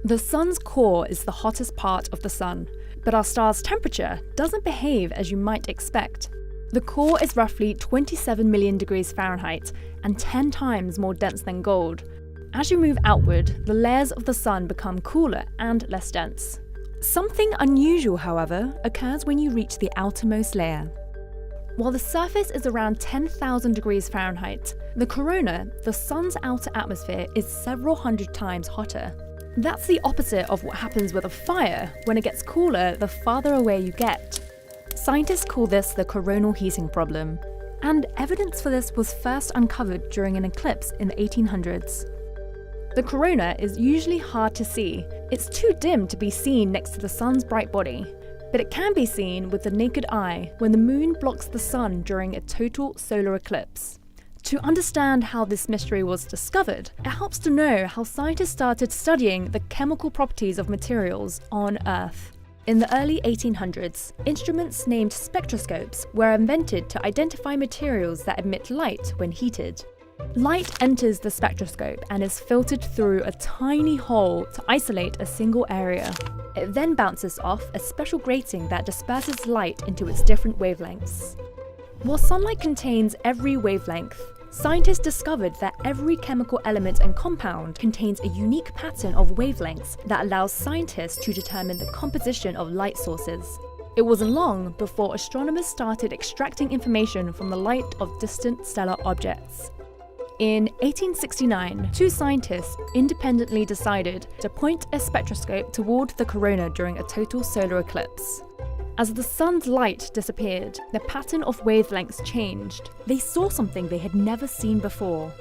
The sun's core is the hottest part of the sun, but our star's temperature doesn't behave as you might expect. The core is roughly 27 million degrees Fahrenheit and 10 times more dense than gold. As you move outward, the layers of the sun become cooler and less dense. Something unusual, however, occurs when you reach the outermost layer. While the surface is around 10,000 degrees Fahrenheit, the corona, the sun's outer atmosphere, is several hundred times hotter. That's the opposite of what happens with a fire. When it gets cooler, the farther away you get. Scientists call this the coronal heating problem, and evidence for this was first uncovered during an eclipse in the 1800s. The corona is usually hard to see. It's too dim to be seen next to the sun's bright body, but it can be seen with the naked eye when the moon blocks the sun during a total solar eclipse. To understand how this mystery was discovered, it helps to know how scientists started studying the chemical properties of materials on Earth. In the early 1800s, instruments named spectroscopes were invented to identify materials that emit light when heated. Light enters the spectroscope and is filtered through a tiny hole to isolate a single area. It then bounces off a special grating that disperses light into its different wavelengths. While sunlight contains every wavelength, scientists discovered that every chemical element and compound contains a unique pattern of wavelengths that allows scientists to determine the composition of light sources. It wasn't long before astronomers started extracting information from the light of distant stellar objects. In 1869, two scientists independently decided to point a spectroscope toward the corona during a total solar eclipse. As the sun's light disappeared, the pattern of wavelengths changed. They saw something they had never seen before.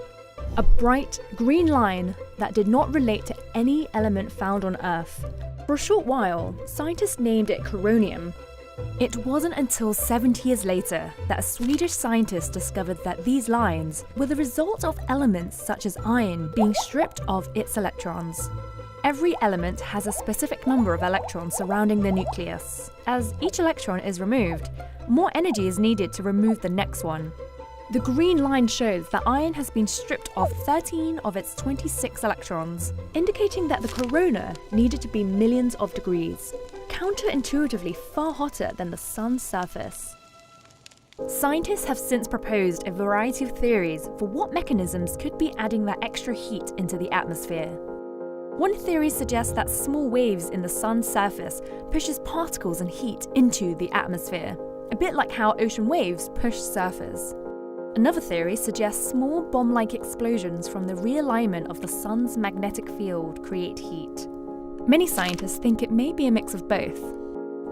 A bright green line that did not relate to any element found on Earth. For a short while, scientists named it coronium. It wasn't until 70 years later that a Swedish scientist discovered that these lines were the result of elements such as iron being stripped of its electrons. Every element has a specific number of electrons surrounding the nucleus. As each electron is removed, more energy is needed to remove the next one. The green line shows that iron has been stripped of 13 of its 26 electrons, indicating that the corona needed to be millions of degrees, counterintuitively far hotter than the sun's surface. Scientists have since proposed a variety of theories for what mechanisms could be adding that extra heat into the atmosphere. One theory suggests that small waves in the sun's surface pushes particles and heat into the atmosphere, a bit like how ocean waves push surfers. Another theory suggests small bomb-like explosions from the realignment of the sun's magnetic field create heat. Many scientists think it may be a mix of both.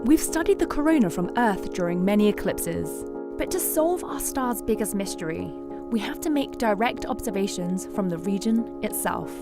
We've studied the corona from Earth during many eclipses, but to solve our star's biggest mystery, we have to make direct observations from the region itself.